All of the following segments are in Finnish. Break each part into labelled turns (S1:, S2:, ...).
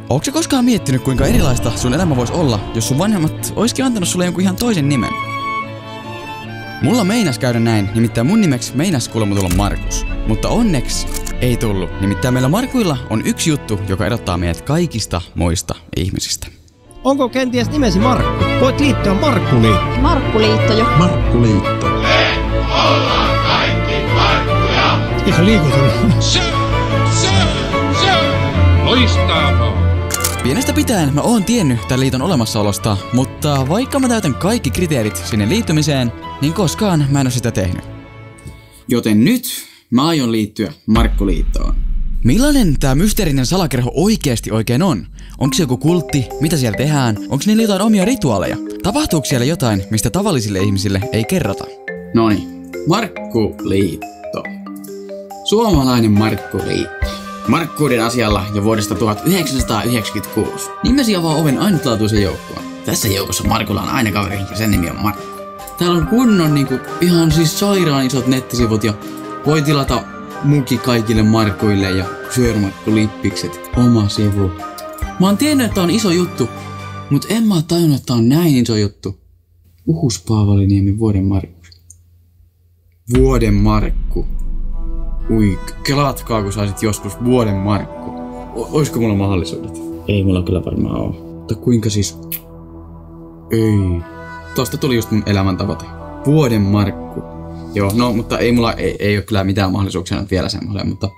S1: Ootko sä koskaan miettinyt, kuinka erilaista sun elämä voisi olla, jos sun vanhemmat olisikin antanut sulle jonkun ihan toisen nimen? Mulla meinas käydä näin, nimittäin mun nimeksi meinas kuulemma tulla Markus. Mutta onneksi ei tullut, nimittäin meillä Markuilla on yksi juttu, joka erottaa meidät kaikista muista ihmisistä.
S2: Onko kenties nimesi Markku? Voit liittyä Markkuliittoon.
S3: Markkuliitto jo.
S4: Markkuliitto.
S5: Me ollaan kaikki Markkuja.
S2: Ihan liikutulla.
S5: Se. Loistavaa.
S1: Pienestä pitäen mä oon tiennyt tämän liiton olemassaolosta, mutta vaikka mä täytän kaikki kriteerit sinne liittymiseen, niin koskaan mä en oo sitä tehnyt. Joten nyt mä aion liittyä Markkuliittoon. Millainen tää mysteerinen salakerho oikeesti oikein on? Onks se joku kultti? Mitä siellä tehdään? Onks niillä jotain omia rituaaleja? Tapahtuuko siellä jotain, mistä tavallisille ihmisille ei kerrota? Noniin, Markkuliitto. Suomalainen Markkuliitto. Markkuuden asialla jo vuodesta 1996. Nimesi avaa oven ainutlaatuisen joukkoon. Tässä joukossa Markulla on aina kaveri ja sen nimi on Markku. Täällä on kunnon ihan siis sairaan isot nettisivut ja voi tilata muki kaikille Markuille ja Sörmarkku-lippikset. Oma sivu. Mä oon tiennyt, että tää on iso juttu, mut en mä oo tajunnut, että tää on näin iso juttu. Uhus Paavaliniemi, Vuoden Markku. Vuoden Markku. Ui, kelatkaa kun saisit joskus Vuoden Markku. Oisko mulla mahdollisuudet? Ei mulla kyllä varmaan oo. Mutta kuinka siis? Ei. Tosta tuli just mun elämäntavoite. Vuoden Markku. Joo, no mutta ei mulla ei oo kyllä mitään mahdollisuuksia nyt vielä semmoiseen, mutta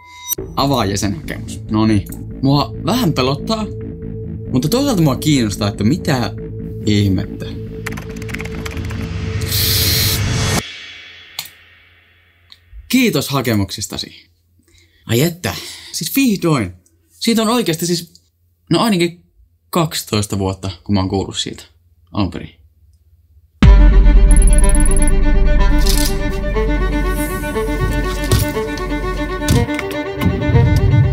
S1: avaa jäsenhakemus. Noniin. Mua vähän pelottaa, mutta toisaalta mua kiinnostaa, että mitä ihmettä. Kiitos hakemuksistasi. Ai että, siis vihdoin. Siitä on oikeasti siis, no ainakin 12 vuotta, kun mä oon kuullut siitä alun perin.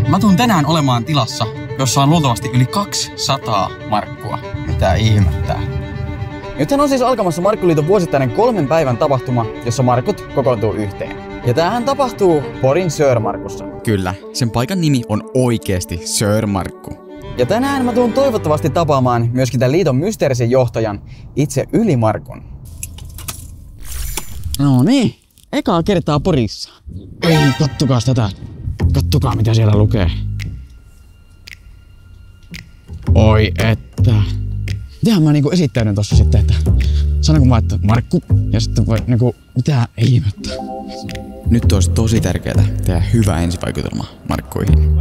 S1: Mä tuun tänään olemaan tilassa, jossa on luultavasti yli 200 markkua. Mitä ihmettää. Nythän on siis alkamassa Markkuliiton vuosittainen 3 päivän tapahtuma, jossa markut kokoontuu yhteen. Ja tämähän tapahtuu Porin Sörmarkussa. Kyllä, sen paikan nimi on oikeesti Sörmarkku. Ja tänään mä tuun toivottavasti tapaamaan myöskin tämän liiton mysteerisen johtajan, itse Yli-Markun. No niin, ekaa kertaa Porissa. Ei, kattokaa tätä. Kattokaa mitä siellä lukee. Oi että. Mitähän mä esittäydyn tossa sitten, että sanonko mä, että Markku ja sitten voi mitä ihmettä. Nyt olisi tosi tärkeää tehdä hyvä ensivaikutelma Markkuihin.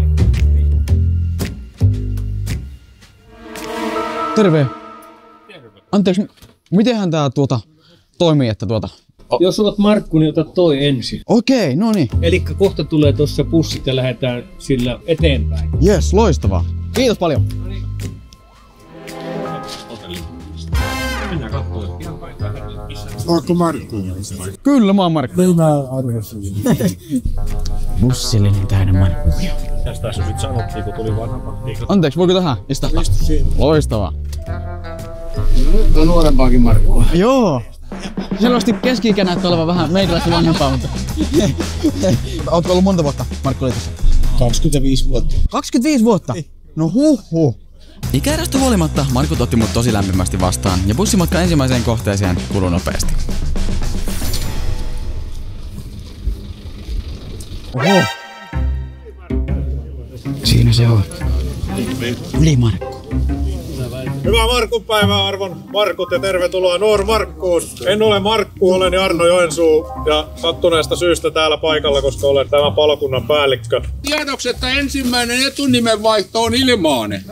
S1: Terve! Anteeksi, mitenhän tää toimii, että
S6: Jos olet Markku, niin ota toi ensin.
S1: Okei, no niin.
S6: Elikkä kohta tulee tossa pussit ja lähdetään sillä eteenpäin.
S1: Jes, loistavaa. Kiitos paljon.
S6: Mennään katsomaan.
S4: Ootko Markku?
S1: Kyllä mä oon Markku.
S4: Minä arvoisin.
S1: Bussillinen täynnä Markkuja.
S6: Tästä nyt sanottiin, kun tuli vanha pakki.
S1: Anteeksi, voiko tähän istua? Loistavaa.
S4: Nyt on nuorempaakin Markkua.
S1: Joo. Selvästi keski-ikä näyttää olevan vähän meikäläistä vanhempaa, mutta... Ootko ollut monta vuotta Markkuliitossa?
S4: 25 vuotta.
S1: 25 vuotta? No huhhuh. Ikäerosta huolimatta Markut otti mut tosi lämpimästi vastaan ja bussimatka ensimmäiseen kohteeseen kului nopeasti. Oho! Siinä se on. Yli-Markku.
S7: Hyvää Markkupäivää arvon Markut ja tervetuloa Noor-Markkuun. En ole Markku, olen Jarno Joensuu ja sattuneesta syystä täällä paikalla, koska olen tämän palokunnan päällikkö.
S5: Tiedoksi, että ensimmäinen etunimenvaihto on ilmainen.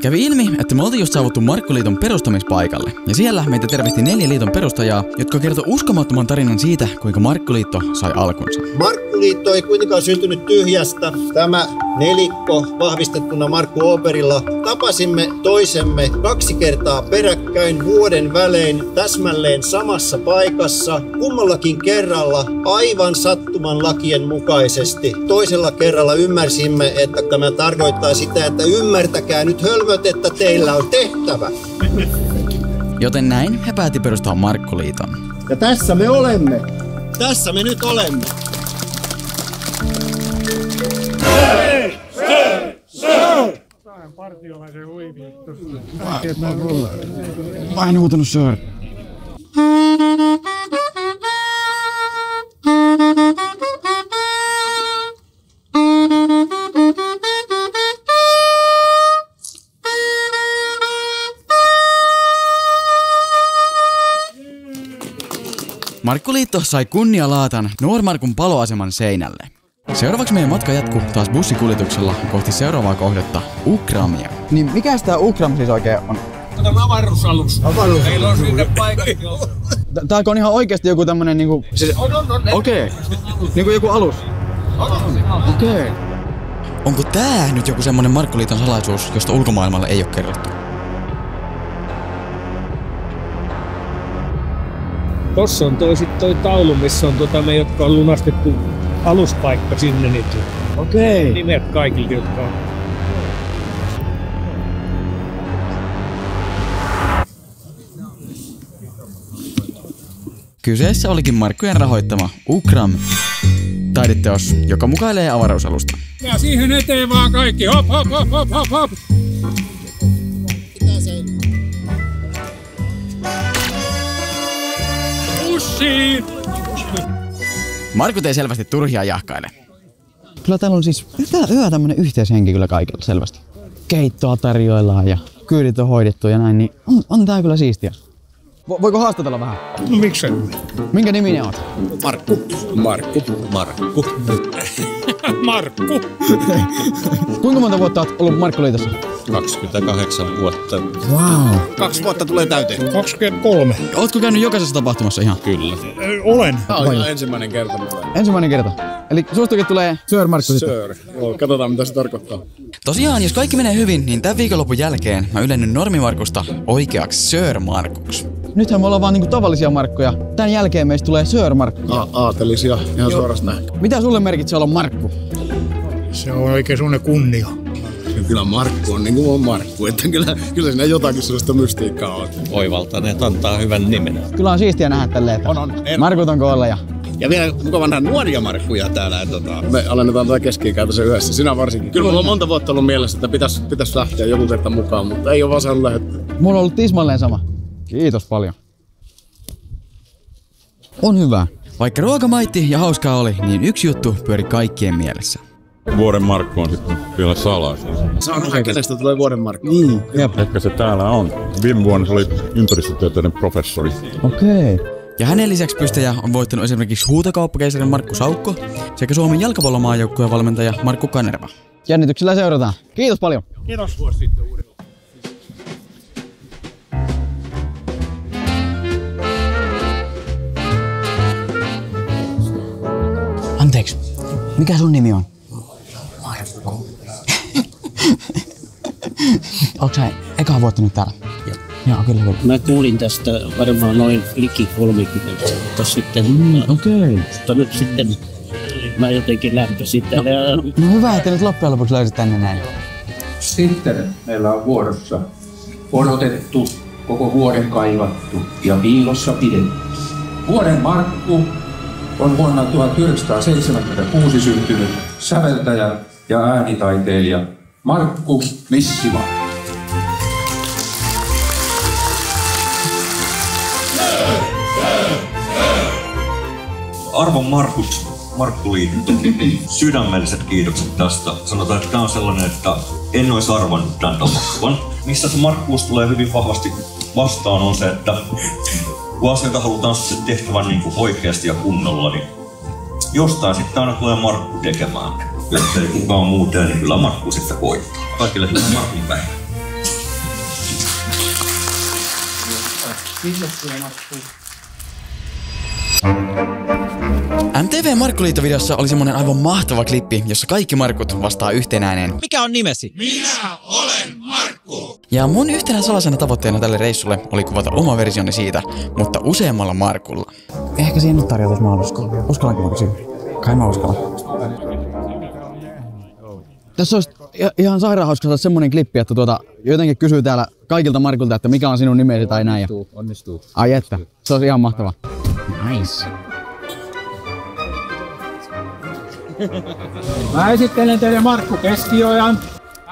S1: Kävi ilmi, että me oltiin just saavuttu Markkuliiton perustamispaikalle. Ja siellä meitä tervehti 4 liiton perustajaa, jotka kertoi uskomattoman tarinan siitä, kuinka Markkuliitto sai alkunsa.
S8: Markkuliitto ei kuitenkaan syntynyt tyhjästä. Tämä nelikko vahvistettuna Markku Ooperilla tapasimme toisemme 2 kertaa peräkkäin vuoden välein täsmälleen samassa paikassa. Kummallakin kerralla aivan sattuman lakien mukaisesti. Toisella kerralla ymmärsimme, että tämä tarkoittaa sitä, että ymmärtäkää nyt hölmöt, että teillä on tehtävä.
S1: Joten näin he päätti perustaa Markkuliiton.
S8: Ja tässä me olemme. Tässä me nyt olemme.
S5: Hei!
S1: Mä en huutanut sir. Markkuliitto sai kunnialaatan Noormarkun paloaseman seinälle. Seuraavaksi meidän matka jatkuu taas bussikuljetuksella kohti seuraavaa kohdetta, Ukramia. Niin mikä tää Ukram siis oikein on?
S5: Tämä avaruusalus. Meillä on sinne paikat jo.
S1: Tääkö on ihan oikeesti joku tämmönen niinku... Siis, okei. Niinku joku alus? Okei. Onko tää nyt joku semmonen Markkuliiton salaisuus, josta ulkomaailmalle ei oo kerrottu?
S6: Tossa on toi taulu, missä on me, jotka on lunastettu aluspaikka sinne, niin
S1: Okei.
S6: nimet kaikilta, jotka on.
S1: Kyseessä olikin Markkujen rahoittama Ukram, taideteos, joka mukailee avaruusalusta.
S5: Ja siihen eteen vaan kaikki. Hop, hop, hop, hop, hop, hop. Pussiin!
S1: Markut ei selvästi turhia jahkaile. Kyllä täällä on siis hyvä tämmönen yhteishenki kyllä kaikilla selvästi. Keittoa tarjoillaan ja kyydit on hoidettu ja näin, niin on tää kyllä siistiä. Voiko haastatella vähän?
S5: No miksei?
S1: Minkä niminen oot?
S5: Markku.
S1: Kuinka monta vuotta oot ollut Markkuliitossa?
S3: 28 vuotta.
S1: Wow.
S8: 2 vuotta tulee täyteen.
S5: 23.
S1: Ootko käynyt jokaisessa tapahtumassa ihan?
S3: Kyllä.
S5: Olen.
S8: Tämä on ihan ensimmäinen kerta.
S1: Ensimmäinen kerta. Eli sustukin tulee Sir Markku sitten.
S8: Sir. Joo, katsotaan mitä se tarkoittaa.
S1: Tosiaan, jos kaikki menee hyvin, niin tämän viikonlopun jälkeen mä ylennyn normimarkusta oikeaksi Sir Markuksi. Nythän me ollaan vaan niinku tavallisia Markkuja. Tän jälkeen meistä tulee Sir Markku.
S8: Aatelisia, ihan suorasta näin.
S1: Mitä sulle merkitsee olla Markku?
S5: Se on oikein semmonen kunnia.
S8: Kyllä Markku on niin kuin on Markku, että kyllä siinä jotakin sellaista mystiikkaa on.
S3: Oivaltaneet antaa hyvän nimen.
S1: Kyllä on siistiä nähdä tälleen, että Markut on koolla
S8: Ja vielä mukava nähdä nuoria Markkuja täällä. Me alennetaan tätä keski-ikäistä yhdessä, sinä varsinkin. Kyllä mulla on monta vuotta ollut mielessä, että pitäisi lähteä joku kerta mukaan, mutta ei ole vaan saanut lähteä.
S1: Mulla on ollut tismalleen sama. Kiitos paljon. On hyvä. Vaikka ruoka maitti ja hauskaa oli, niin yksi juttu pyöri kaikkien mielessä.
S9: Vuoden Markku on sitten vielä salaisuus.
S8: Saa nähdä, kenestä tulee vuoden Markku.
S1: Niin, jep.
S9: Ehkä se täällä on. Viime vuonna se oli ympäristötieteiden professori.
S1: Okei. Ja hänen lisäksi pystäjä on voittanut esimerkiksi huutokauppakeisarin Markku Saukko sekä Suomen jalkapallomaajoukkueen valmentaja Markku Kanerva. Jännityksellä seurataan. Kiitos paljon.
S5: Kiitos.
S1: Anteeksi, mikä sun nimi on? Markku. Onko sä ekaa vuotta nyt täällä? Joo, kyllä.
S10: Mä kuulin tästä varmaan noin liki 30 vuotta sitten.
S1: Okei.
S10: Mutta nyt sitten mä jotenkin lämpösin täällä.
S1: No hyvä, että nyt loppujen lopuksi löysit tänne näin.
S11: Sitten meillä on vuorossa odotettu, koko vuoden kaivattu ja piilossa pidetty. Vuoden Markku on vuonna 1976 syntynyt säveltäjä ja äänitaiteilija Markku Missima.
S3: Arvon Markut, Markkuliitto, sydämelliset kiitokset tästä. Sanotaan, että tämä on sellainen, että en olisi arvannut tämän tapahtuman. Missä se Markkuus tulee hyvin vahvasti vastaan on se, että kun asioita halutaan sitten tehtävän niin kuin oikeasti ja kunnolla, niin jostain sitten aina tulee Markku tekemään. Jos ei kukaan muu tee, niin kyllä Markku sitten voittaa. Kaikille hyvää Markun päivää.
S1: MTV Markkuliitto-videossa oli semmonen aivan mahtava klippi, jossa kaikki Markut vastaa yhteen ääneen.
S2: Mikä on nimesi?
S5: Minä olen Markku!
S1: Ja mun yhtenä salasena tavoitteena tälle reissulle oli kuvata oma versioni siitä, mutta useammalla Markulla. Ehkä siihen nyt tarjotaan mahdollisuus. Uskallanko mä kysyä? Kai mä uskallan. Tässä olisi ihan sairaan hauska saada semmonen klippi, että jotenkin kysyy täällä kaikilta Markulta, että mikä on sinun nimesi tai näin.
S2: Onnistuu.
S1: Ai että, se olisi ihan mahtava. Nice.
S5: Mä esittelen teille Markku Keskiojan.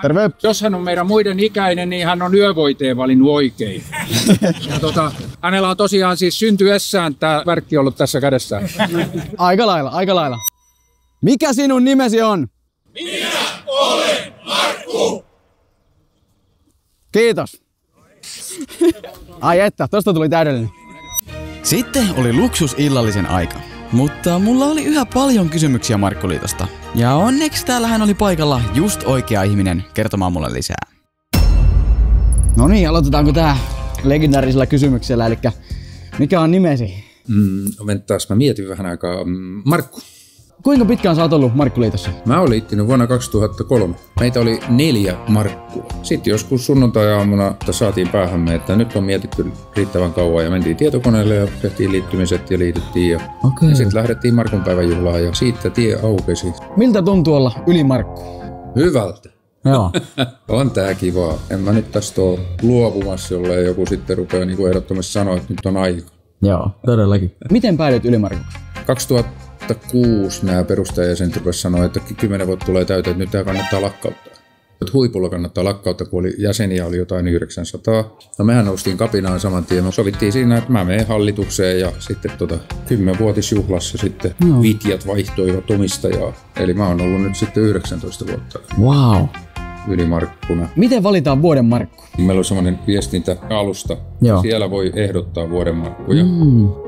S9: Terve.
S11: Jos hän on meidän muiden ikäinen, niin hän on yövoiteen valinnut oikein. Ja hänellä on tosiaan siis syntyessään tää värkki ollut tässä kädessään.
S1: Aika lailla. Mikä sinun nimesi on?
S5: Minä olen Markku!
S1: Kiitos. Ai että, tosta tuli täydellinen. Sitten oli luksusillallisen aika. Mutta mulla oli yhä paljon kysymyksiä Markkuliitosta. Ja onneksi täällähän oli paikalla just oikea ihminen kertomaan mulle lisää. No niin, aloitetaanko tää legendaarisella kysymyksellä, eli mikä on nimesi?
S12: Venttaas, mä mietin vähän aikaa. Markku.
S1: Kuinka pitkään sä oot ollut Markkuliitossa?
S12: Mä olin liittynyt vuonna 2003. Meitä oli 4 Markkua. Sitten joskus sunnuntai-aamuna saatiin päähämme, että nyt on mietitty riittävän kauan ja mentiin tietokoneelle ja tehtiin liittymiset ja liityttiin. Ja sitten lähdettiin Markun päiväjuhlaan ja siitä tie aukesi.
S1: Miltä tuntuu olla yli Markku?
S12: Hyvältä.
S1: Joo.
S12: On tää kivaa. En mä nyt tästä ole luopumassa, jollei joku sitten rupeaa niin ehdottomasti sanoa, että nyt on aika.
S1: Joo, todellakin. Miten päädyit yli Markuksi?
S12: 2006 nämä perustajajäsenet rupesivat sanoa, että 10 vuotta tulee täyteen, että nyt tämä kannattaa lakkauttaa. Että huipulla kannattaa lakkauttaa, kun jäseniä oli jotain 900. No mehän noustiin kapinaan saman tien. Me sovittiin siinä, että mä menen hallitukseen ja sitten 10-vuotisjuhlassa sitten vitjat vaihtoivat omistajaa. Eli mä oon ollut nyt sitten 19 vuotta.
S1: Wow.
S12: Yli Markkuna.
S1: Miten valitaan vuoden Markku?
S12: Meillä on semmoinen viestintäalusta.
S1: Joo.
S12: Siellä voi ehdottaa vuoden Markkuja.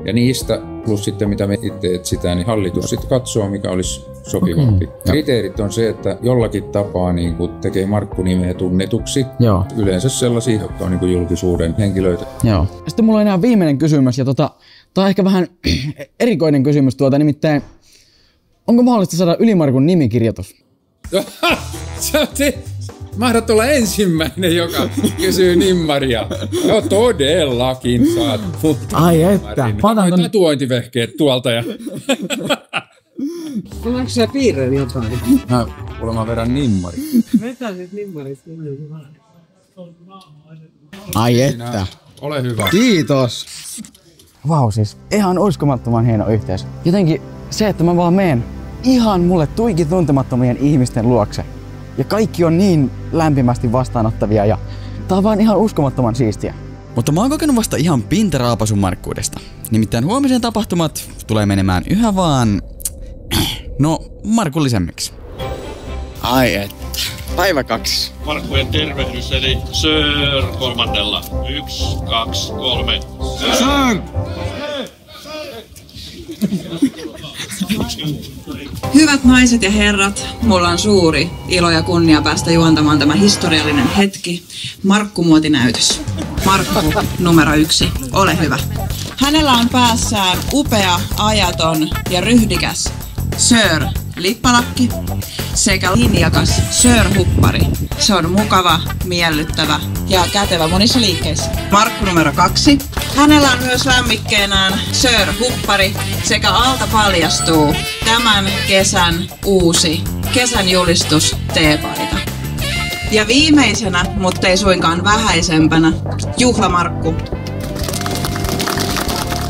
S12: Ja niistä, plus sitten mitä me itse etsitään, niin hallitus sitten katsoo, mikä olisi sopivampi. Kriteerit on se, että jollakin tapaa niin kun tekee Markku-nimeä tunnetuksi.
S1: Joo.
S12: Yleensä sellaisia, jotka on niin kun julkisuuden henkilöitä.
S1: Joo. Sitten mulla on enää viimeinen kysymys, ja tää on ehkä vähän erikoinen kysymys nimittäin. Onko mahdollista saada yli Markun nimikirjoitus?
S12: Mahdot olla ensimmäinen, joka kysyy nimmaria. No todellakin saat.
S1: Ai että.
S12: Tatuointivehkeet tuolta ja...
S6: Onko sä piirreen jotain?
S12: Mä vedän nimmari.
S6: Vetäisit nimmarista.
S1: Ai että.
S12: Ole hyvä.
S1: Kiitos. Vau, siis ihan uskomattoman hieno yhteys. Jotenkin se, että mä vaan meen ihan mulle tuiki tuntemattomien ihmisten luokse. Ja kaikki on niin lämpimästi vastaanottavia ja tää on vaan ihan uskomattoman siistiä. Mutta mä oon kokenut vasta ihan pintaraapasun Markkuudesta. Nimittäin huomisen tapahtumat tulee menemään yhä vaan... markullisemmiksi. Ai että. Päivä 2.
S13: Markkujen tervehdys eli Sir kolmannella. 1, 2, 3.
S5: Sir!
S14: Hyvät naiset ja herrat, mulla on suuri ilo ja kunnia päästä juontamaan tämä historiallinen hetki. Markkumuotinäytös. Markku numero 1, ole hyvä. Hänellä on päässään upea, ajaton ja ryhdikäs Sir lippalakki sekä linjakas Sir huppari. Se on mukava, miellyttävä ja kätevä monissa liikkeissä. Markku numero 2. Hänellä on myös lämmikkeenään Sir huppari sekä alta paljastuu tämän kesän uusi kesän julistus teepaita. Ja viimeisenä, mutta ei suinkaan vähäisempänä, Juhlamarkku.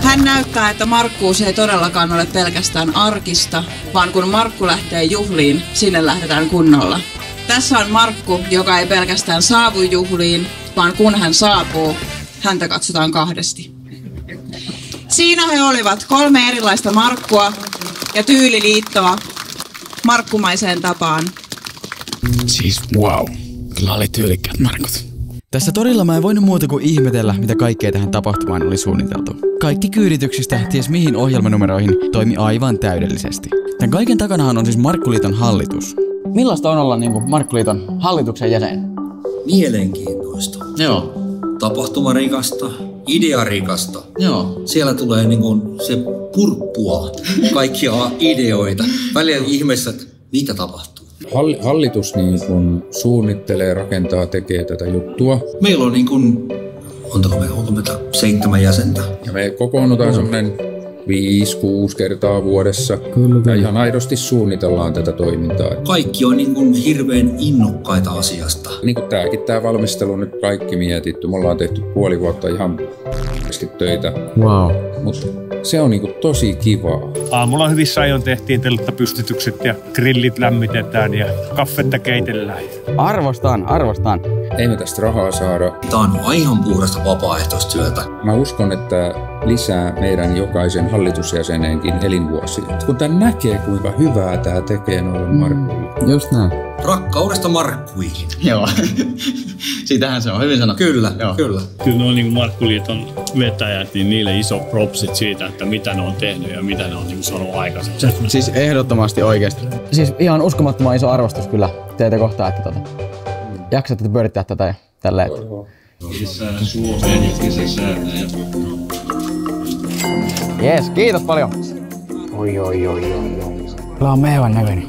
S14: Hän näyttää, että Markkuus ei todellakaan ole pelkästään arkista, vaan kun Markku lähtee juhliin, sinne lähdetään kunnolla. Tässä on Markku, joka ei pelkästään saavu juhliin, vaan kun hän saapuu, häntä katsotaan kahdesti. Siinä he olivat 3 erilaista Markkua ja tyyliliittoa markkumaiseen tapaan.
S1: Siis wow, kyllä oli tyylikkäät Markut. Tässä torilla mä en voinut muuta kuin ihmetellä, mitä kaikkea tähän tapahtumaan oli suunniteltu. Kaikki kyydityksistä ties mihin ohjelmanumeroihin toimi aivan täydellisesti. Tän kaiken takanahan on siis Markkuliiton hallitus. Millaista on olla Markkuliiton hallituksen jäsen?
S15: Mielenkiintoista.
S1: Joo.
S15: Tapahtumarikasta, idearikasta.
S1: Joo.
S15: Siellä tulee se purppua kaikkia ideoita. Välillä ihmeessä, että mitä tapahtuu.
S12: Hallitus suunnittelee, rakentaa, tekee tätä juttua.
S15: Meillä on onko meitä 7 jäsentä.
S12: Ja me kokoonnutaan semmoinen 5-6 kertaa vuodessa. Kyllä. Ja ihan aidosti suunnitellaan tätä toimintaa.
S15: Kaikki on hirveän innokkaita asiasta.
S12: Tää valmistelu nyt kaikki mietitty. Me ollaan tehty puoli vuotta ihan töitä.
S1: Wow.
S12: Mutta Se on niinku tosi kivaa.
S6: Aamulla hyvissä ajoin tehtiin telttapystytykset ja grillit lämmitetään ja kaffetta keitellään.
S1: Arvostan.
S12: Ei me tästä rahaa saada.
S15: Tää on ihan puhdasta vapaaehtoistyötä.
S12: Mä uskon, että lisää meidän jokaisen hallitusjäsenenkin elinvuosia. Kun tää näkee, kuinka hyvää tää tekee noille Markuille.
S1: Just näin.
S15: Rakkaudesta Markkuihin.
S1: Joo. Siitähän se on hyvin sanottu.
S15: Kyllä.
S16: Kyllä ne on niin Markkuliiton vetäjät, niin niille iso propsit siitä, että mitä ne on tehnyt ja mitä ne on niin saanut aikaiseksi.
S1: Siis ehdottomasti oikeesti. Siis ihan uskomattoman iso arvostus kyllä teitä kohtaan, että jaksatte pyörittää tätä ja tälleen. Jees, kiitos paljon. Oi. Kyllä on mehevän näköinen.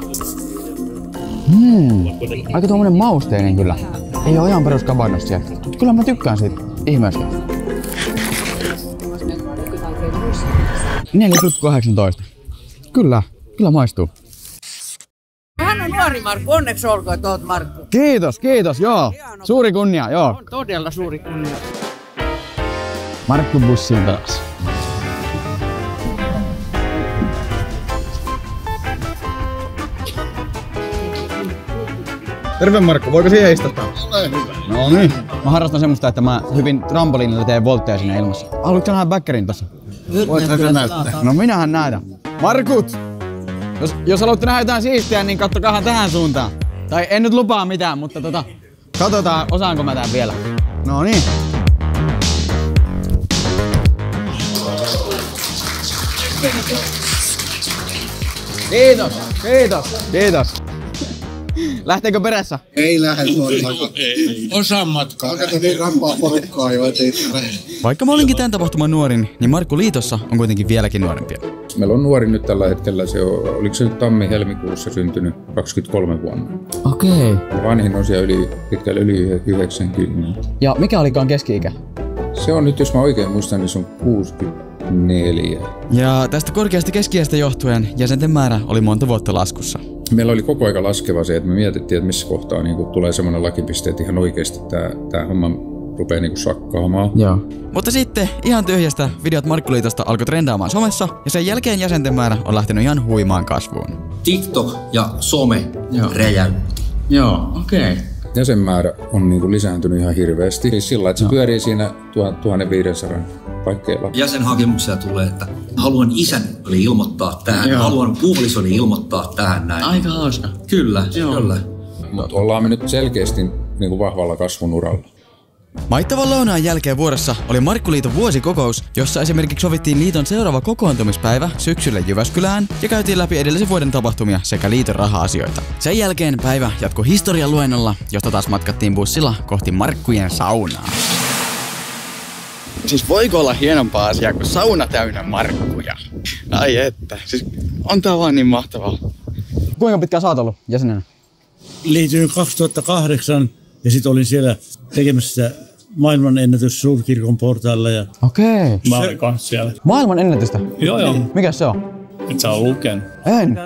S1: Aika tuommoinen mausteinen kyllä. Ei oo ihan perus kabannos sieltä. Kyllä mä tykkään siitä ihmeestä. 4,18. Kyllä maistuu.
S17: Hän on nuori Markku, onneksi olkoon, että oot Markku.
S1: Kiitos, joo. Suuri kunnia, joo.
S17: On todella suuri kunnia.
S1: Markku bussiin taas. Terve Markku, voiko siihen istuttaa?
S4: Ole hyvä.
S1: No niin. Mä harrastan semmoista, että mä hyvin trampoliinilla teen voltteja siinä ilmassa. Haluatko nähdä backerin tossa?
S4: Voitko näyttää?
S1: No minähän näytän. Markut! Jos haluatte nähdä jotain siistiä, niin kattokahan tähän suuntaan. Tai en nyt lupaa mitään, mutta katsotaan osaanko mä tän vielä. No niin. Kiitos. Lähteekö perässä?
S4: Ei lähde Osa matkaa. Kato niin rampaa porukkaa jo, ettei lähde.
S1: Vaikka mä olinkin tämän tapahtuman nuorin, niin Markku Liitossa on kuitenkin vieläkin nuorempia.
S12: Meillä on nuori nyt tällä hetkellä, oliko se tammi-helmikuussa syntynyt 23 vuonna.
S1: Okei.
S12: Vanhin on siellä pitkälle yli 90.
S1: Ja mikä olikaan keski-ikä?
S12: Se on nyt, jos mä oikein muistan, niin se on 64.
S1: Ja tästä korkeasta keski-iästä johtuen jäsenten määrä oli monta vuotta laskussa.
S12: Meillä oli koko aika laskeva se, että me mietittiin, että missä kohtaa niin tulee semmoinen lakipiste, että ihan oikeasti tämä homma rupeaa niin sakkaamaan.
S1: Joo. Mutta sitten ihan tyhjästä videot Markkuliitosta alkoi trendaamaan somessa ja sen jälkeen jäsenten määrä on lähtenyt ihan huimaan kasvuun.
S15: TikTok ja some räjäytti.
S1: Joo, okei.
S12: Jäsenmäärä on niin lisääntynyt ihan hirveästi. Siis sillä, että se pyörii siinä 1500 paikkeilla.
S15: Jäsenhakemuksia tulee, että haluan isän ilmoittaa tähän, haluan puolisoni ilmoittaa tähän näin.
S1: Aika hauska.
S15: Kyllä.
S12: Mutta ollaan me nyt selkeästi niin vahvalla kasvun uralla.
S1: Maittavan lounaan jälkeen vuorossa oli Markkuliiton vuosikokous, jossa esimerkiksi sovittiin liiton seuraava kokoontumispäivä syksylle Jyväskylään ja käytiin läpi edellisen vuoden tapahtumia sekä liiton raha-asioita. Sen jälkeen päivä jatkui historian luennolla, josta taas matkattiin bussilla kohti Markkujen saunaa. Siis voiko olla hienompaa asiaa kuin sauna täynnä Markkuja? Ai että, siis on tää vaan niin mahtavaa. Kuinka pitkään sä oot ollut jäsenenä?
S18: Liityin 2008 ja sit olin siellä tekemässä maailmanennätys suurkirkon portailla.
S1: Okei.
S16: Mä olin kanssa siellä.
S1: Maailman ennätystä?
S16: Joo.
S1: Mikäs se on?
S16: Et sä oon lukenut.
S1: En.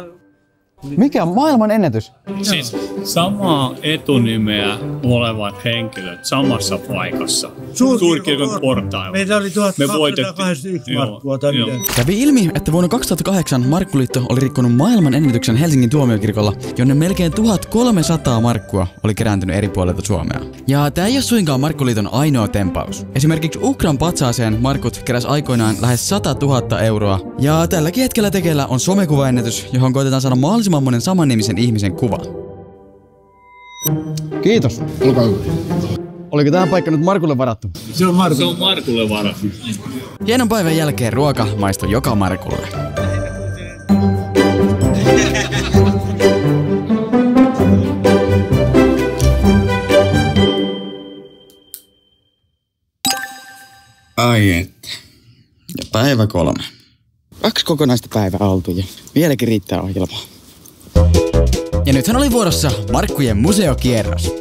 S1: Mikä on maailman ennätys?
S16: Siis samaa etunimeä olevat henkilöt samassa paikassa. Suurkirkon portailla.
S18: Meitä oli 1281 Markkua tai mitä.
S1: Kävi ilmi, että vuonna 2008 Markkuliitto oli rikkonut maailman ennätyksen Helsingin tuomiokirkolla, jonne melkein 1300 markkua oli kerääntynyt eri puolilta Suomea. Ja tää ei ole suinkaan Markkuliiton ainoa tempaus. Esimerkiksi Ukran patsaaseen markut keräs aikoinaan lähes 100 000 euroa. Ja tälläkin hetkellä tekeillä on somekuvaennätys, johon koitetaan saada mahdollisimman monen samannimisen ihmisen kuva. Kiitos. Oliko tähän paikka nyt Markulle varattu?
S18: Se on
S16: Markulle varattu.
S1: Hienon päivän jälkeen ruoka maistui joka Markulle. Ai että. Ja päivä 3. 2 kokonaista päivää oltu ja vieläkin riittää ohjelmaa. Ja nythän oli vuorossa Markkujen museokierros.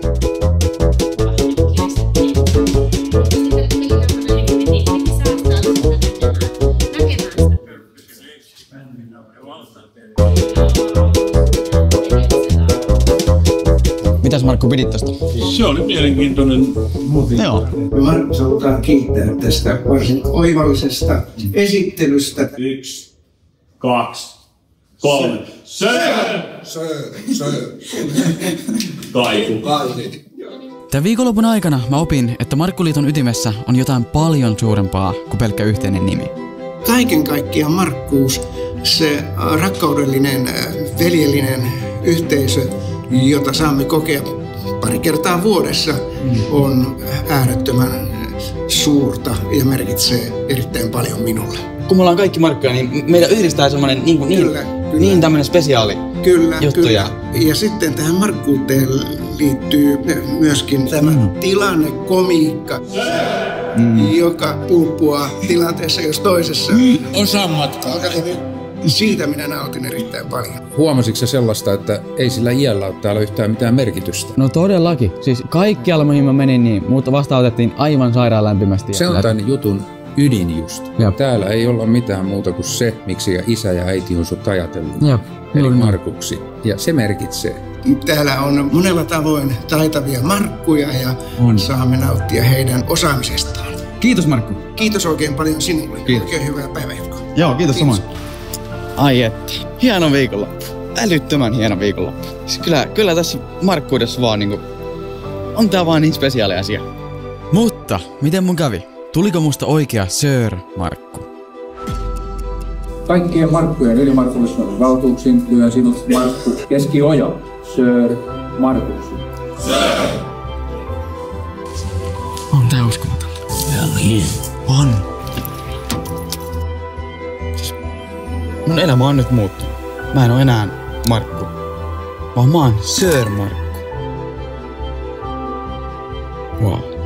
S1: Mitäs Markku Markku, pidit tosta?
S16: Se oli mielenkiintoinen muotin.
S1: Joo.
S19: Markus, halutaan kiittää tästä varsin oivallisesta esittelystä.
S16: 1, 2, 3. Kaiku.
S1: Tämän viikonlopun aikana mä opin, että Markkuliiton ytimessä on jotain paljon suurempaa kuin pelkkä yhteinen nimi.
S19: Kaiken kaikkiaan Markkuus, se rakkaudellinen, veljellinen yhteisö, jota saamme kokea pari kertaa vuodessa, on äärettömän suurta ja merkitsee erittäin paljon minulle.
S1: Kun me ollaan kaikki Markkuja, niin meitä yhdistää semmoinen niin tämmöinen spesiaali juttu.
S19: Kyllä. Ja sitten tähän Markkuuteen liittyy myöskin tämä tilannekomiikka, joka pulppuaa tilanteessa jos toisessa.
S4: Osa matkaa.
S19: Siitä minä nautin erittäin paljon.
S12: Huomasitko se sellaista, että ei sillä iällä ole täällä yhtään mitään merkitystä?
S1: No todellakin. Siis kaikkialla mihin mä menin, niin mutta vastaanotettiin aivan sairaan lämpimästi.
S12: Se on tämän jutun ydin just. Ja täällä ei olla mitään muuta kuin se, miksi isä ja äiti on sut ajatellut.
S1: Ja,
S12: eli Markuksi. Ja se merkitsee.
S19: Täällä on monella tavoin taitavia Markkuja ja saamme nauttia heidän osaamisestaan.
S1: Kiitos Markku.
S19: Kiitos oikein paljon sinulle.
S1: Kiitos.
S19: Oikein hyvää päivänjatkoa.
S1: Joo, kiitos samoin. Ai että, hieno viikonloppu. Älyttömän hieno viikonloppu. Siis kyllä tässä Markkuudessa vaan niinku, on tää vaan niin spesiaali asia. Mutta, miten mun kävi? Tuliko musta oikea Sir Markku?
S11: Kaikkien Markkujen ylimarkullisuuden valtuuksin lyön sinut Markku Keskioja, Sir Markuksi.
S1: On tää uskomatonta. On. Mun elämä on nyt muuttunut. Mä en oo enää Markku, vaan mä oon Sir Markku. Wow.